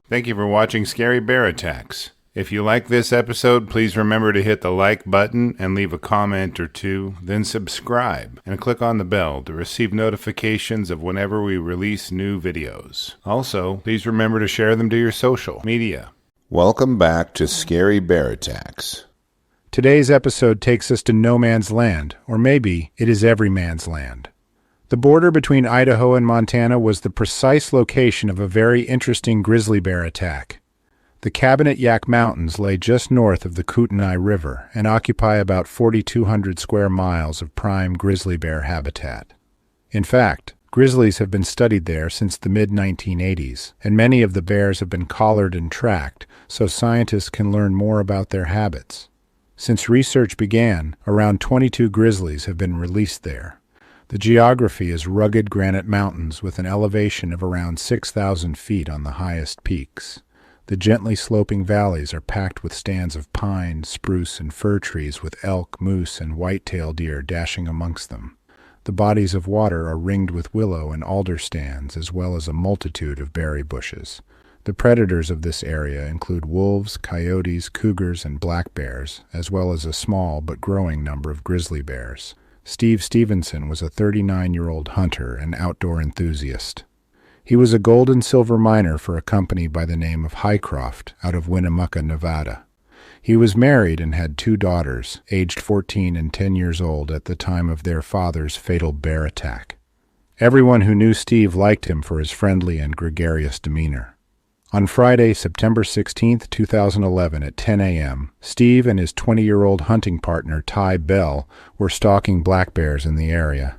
Thank you for watching Scary Bear Attacks. If you like this episode, please remember to hit the like button and leave a comment or two, then subscribe and click on the bell to receive notifications of whenever we release new videos. Also, please remember to share them to your social media. Welcome back to Scary Bear Attacks. Today's episode takes us to no man's land, or maybe it is every man's land. The border between Idaho and Montana was the precise location of a very interesting grizzly bear attack. The Cabinet-Yaak Mountains lay just north of the Kootenai River and occupy about 4,200 square miles of prime grizzly bear habitat. In fact, grizzlies have been studied there since the mid-1980s, and many of the bears have been collared and tracked so scientists can learn more about their habits. Since research began, around 22 grizzlies have been released there. The geography is rugged granite mountains with an elevation of around 6,000 feet on the highest peaks. The gently sloping valleys are packed with stands of pine, spruce, and fir trees with elk, moose, and whitetail deer dashing amongst them. The bodies of water are ringed with willow and alder stands, as well as a multitude of berry bushes. The predators of this area include wolves, coyotes, cougars, and black bears, as well as a small but growing number of grizzly bears. Steve Stevenson was a 39-year-old hunter and outdoor enthusiast. He was a gold and silver miner for a company by the name of Hycroft out of Winnemucca, Nevada. He was married and had 2 daughters, aged 14 and 10 years old at the time of their father's fatal bear attack. Everyone who knew Steve liked him for his friendly and gregarious demeanor. On Friday, September 16, 2011 at 10 a.m., Steve and his 20-year-old hunting partner, Ty Bell, were stalking black bears in the area.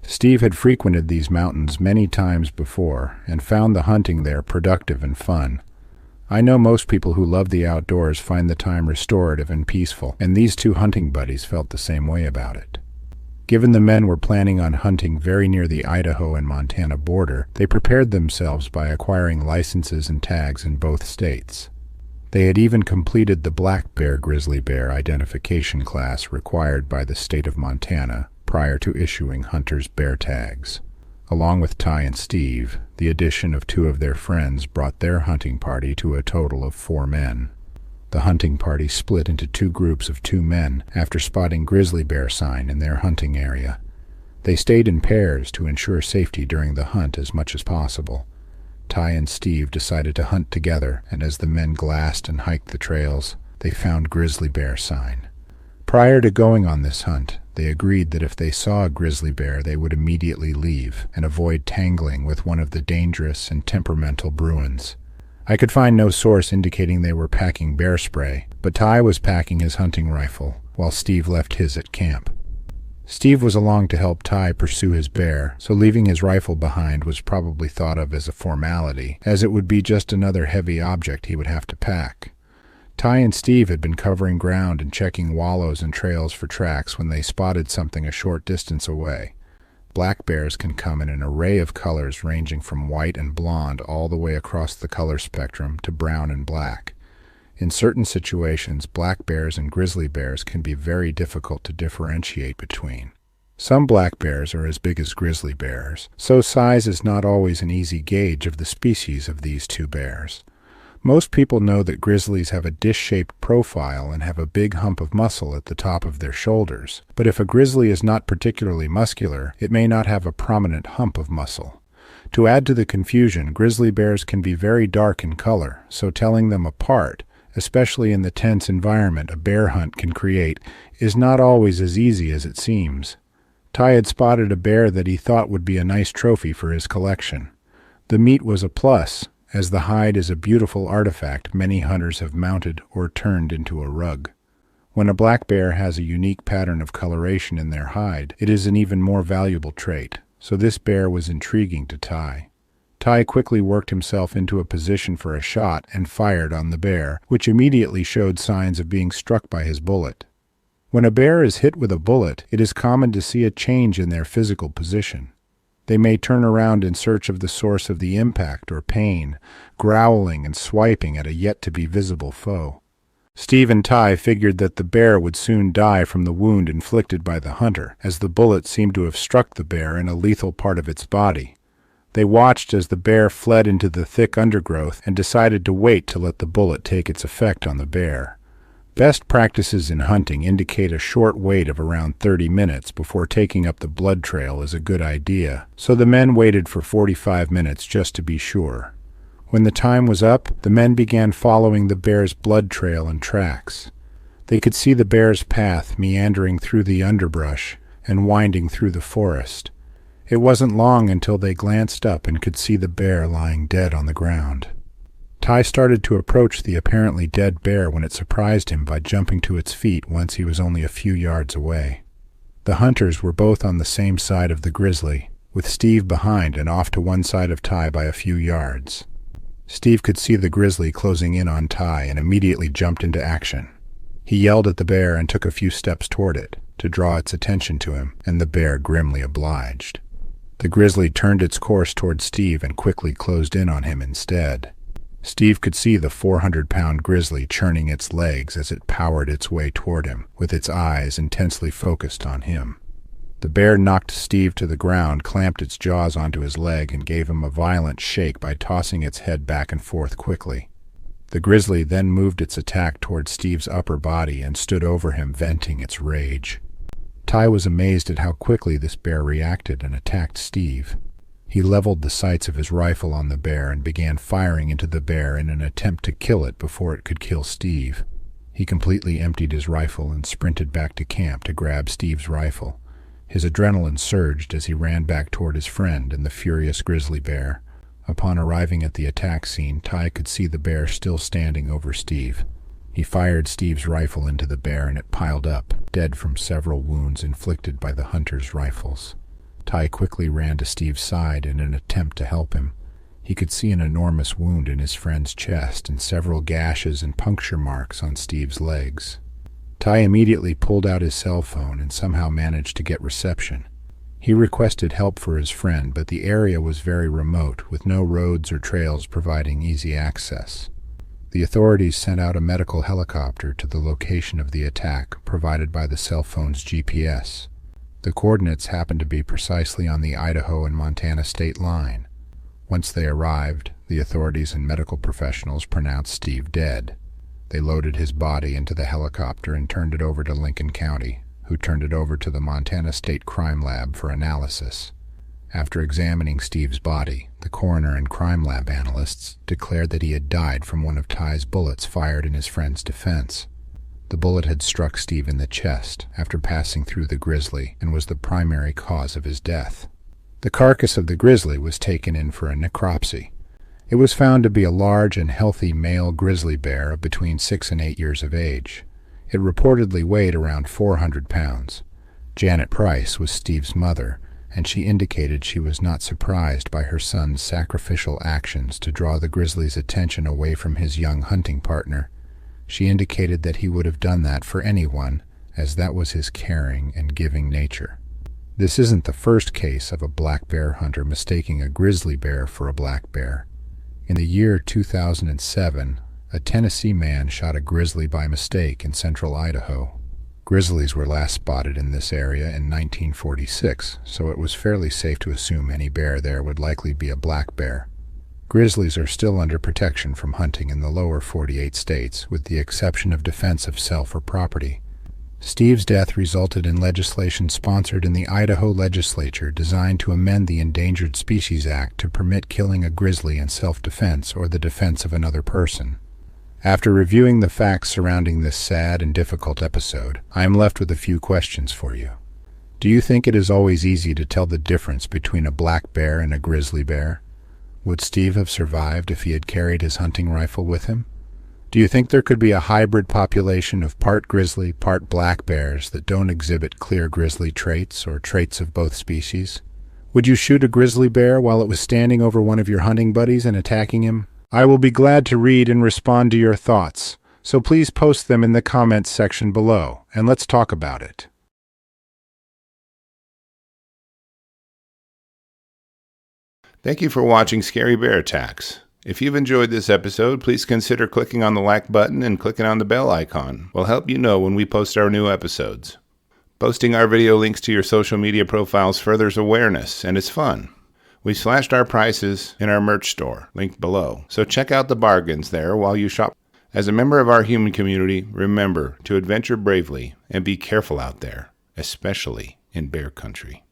Steve had frequented these mountains many times before and found the hunting there productive and fun. I know most people who love the outdoors find the time restorative and peaceful, and these 2 hunting buddies felt the same way about it. Given the men were planning on hunting very near the Idaho and Montana border, they prepared themselves by acquiring licenses and tags in both states. They had even completed the black bear grizzly bear identification class required by the state of Montana prior to issuing hunters' bear tags. Along with Ty and Steve, the addition of 2 of their friends brought their hunting party to a total of 4 men. The hunting party split into 2 groups of 2 men after spotting grizzly bear sign in their hunting area. They stayed in pairs to ensure safety during the hunt as much as possible. Ty and Steve decided to hunt together, and as the men glassed and hiked the trails, they found grizzly bear sign. Prior to going on this hunt, they agreed that if they saw a grizzly bear, they would immediately leave and avoid tangling with one of the dangerous and temperamental Bruins. I could find no source indicating they were packing bear spray, but Ty was packing his hunting rifle, while Steve left his at camp. Steve was along to help Ty pursue his bear, so leaving his rifle behind was probably thought of as a formality, as it would be just another heavy object he would have to pack. Ty and Steve had been covering ground and checking wallows and trails for tracks when they spotted something a short distance away. Black bears can come in an array of colors ranging from white and blonde all the way across the color spectrum to brown and black. In certain situations, black bears and grizzly bears can be very difficult to differentiate between. Some black bears are as big as grizzly bears, so size is not always an easy gauge of the species of these 2 bears. Most people know that grizzlies have a dish-shaped profile and have a big hump of muscle at the top of their shoulders, but if a grizzly is not particularly muscular, it may not have a prominent hump of muscle. To add to the confusion, grizzly bears can be very dark in color, so telling them apart, especially in the tense environment a bear hunt can create, is not always as easy as it seems. Ty had spotted a bear that he thought would be a nice trophy for his collection. The meat was a plus, as the hide is a beautiful artifact many hunters have mounted or turned into a rug. When a black bear has a unique pattern of coloration in their hide, it is an even more valuable trait, so this bear was intriguing to Ty. Ty quickly worked himself into a position for a shot and fired on the bear, which immediately showed signs of being struck by his bullet. When a bear is hit with a bullet, it is common to see a change in their physical position. They may turn around in search of the source of the impact or pain, growling and swiping at a yet-to-be-visible foe. Steve and Ty figured that the bear would soon die from the wound inflicted by the hunter, as the bullet seemed to have struck the bear in a lethal part of its body. They watched as the bear fled into the thick undergrowth and decided to wait to let the bullet take its effect on the bear. Best practices in hunting indicate a short wait of around 30 minutes before taking up the blood trail is a good idea, so the men waited for 45 minutes just to be sure. When the time was up, the men began following the bear's blood trail and tracks. They could see the bear's path meandering through the underbrush and winding through the forest. It wasn't long until they glanced up and could see the bear lying dead on the ground. Ty started to approach the apparently dead bear when it surprised him by jumping to its feet once he was only a few yards away. The hunters were both on the same side of the grizzly, with Steve behind and off to one side of Ty by a few yards. Steve could see the grizzly closing in on Ty and immediately jumped into action. He yelled at the bear and took a few steps toward it, to draw its attention to him, and the bear grimly obliged. The grizzly turned its course toward Steve and quickly closed in on him instead. Steve could see the 400-pound grizzly churning its legs as it powered its way toward him, with its eyes intensely focused on him. The bear knocked Steve to the ground, clamped its jaws onto his leg, and gave him a violent shake by tossing its head back and forth quickly. The grizzly then moved its attack toward Steve's upper body and stood over him, venting its rage. Ty was amazed at how quickly this bear reacted and attacked Steve. He leveled the sights of his rifle on the bear and began firing into the bear in an attempt to kill it before it could kill Steve. He completely emptied his rifle and sprinted back to camp to grab Steve's rifle. His adrenaline surged as he ran back toward his friend and the furious grizzly bear. Upon arriving at the attack scene, Ty could see the bear still standing over Steve. He fired Steve's rifle into the bear and it piled up, dead from several wounds inflicted by the hunters' rifles. Ty quickly ran to Steve's side in an attempt to help him. He could see an enormous wound in his friend's chest and several gashes and puncture marks on Steve's legs. Ty immediately pulled out his cell phone and somehow managed to get reception. He requested help for his friend, but the area was very remote, with no roads or trails providing easy access. The authorities sent out a medical helicopter to the location of the attack, provided by the cell phone's GPS. The coordinates happened to be precisely on the Idaho and Montana state line. Once they arrived, the authorities and medical professionals pronounced Steve dead. They loaded his body into the helicopter and turned it over to Lincoln County, who turned it over to the Montana State Crime Lab for analysis. After examining Steve's body, the coroner and crime lab analysts declared that he had died from one of Ty's bullets fired in his friend's defense. The bullet had struck Steve in the chest after passing through the grizzly and was the primary cause of his death. The carcass of the grizzly was taken in for a necropsy. It was found to be a large and healthy male grizzly bear of between 6 and 8 years of age. It reportedly weighed around 400 pounds. Janet Price was Steve's mother, and she indicated she was not surprised by her son's sacrificial actions to draw the grizzly's attention away from his young hunting partner. She indicated that he would have done that for anyone, as that was his caring and giving nature. This isn't the first case of a black bear hunter mistaking a grizzly bear for a black bear. In the year 2007, a Tennessee man shot a grizzly by mistake in central Idaho. Grizzlies were last spotted in this area in 1946, so it was fairly safe to assume any bear there would likely be a black bear. Grizzlies are still under protection from hunting in the lower 48 states, with the exception of defense of self or property. Steve's death resulted in legislation sponsored in the Idaho legislature designed to amend the Endangered Species Act to permit killing a grizzly in self-defense or the defense of another person. After reviewing the facts surrounding this sad and difficult episode, I am left with a few questions for you. Do you think it is always easy to tell the difference between a black bear and a grizzly bear? Would Steve have survived if he had carried his hunting rifle with him? Do you think there could be a hybrid population of part grizzly, part black bears that don't exhibit clear grizzly traits or traits of both species? Would you shoot a grizzly bear while it was standing over one of your hunting buddies and attacking him? I will be glad to read and respond to your thoughts, so please post them in the comments section below, and let's talk about it. Thank you for watching Scary Bear Attacks. If you've enjoyed this episode, please consider clicking on the like button and clicking on the bell icon. We'll help you know when we post our new episodes. Posting our video links to your social media profiles furthers awareness, and it's fun. We slashed our prices in our merch store, linked below, so check out the bargains there while you shop. As a member of our human community, remember to adventure bravely and be careful out there, especially in bear country.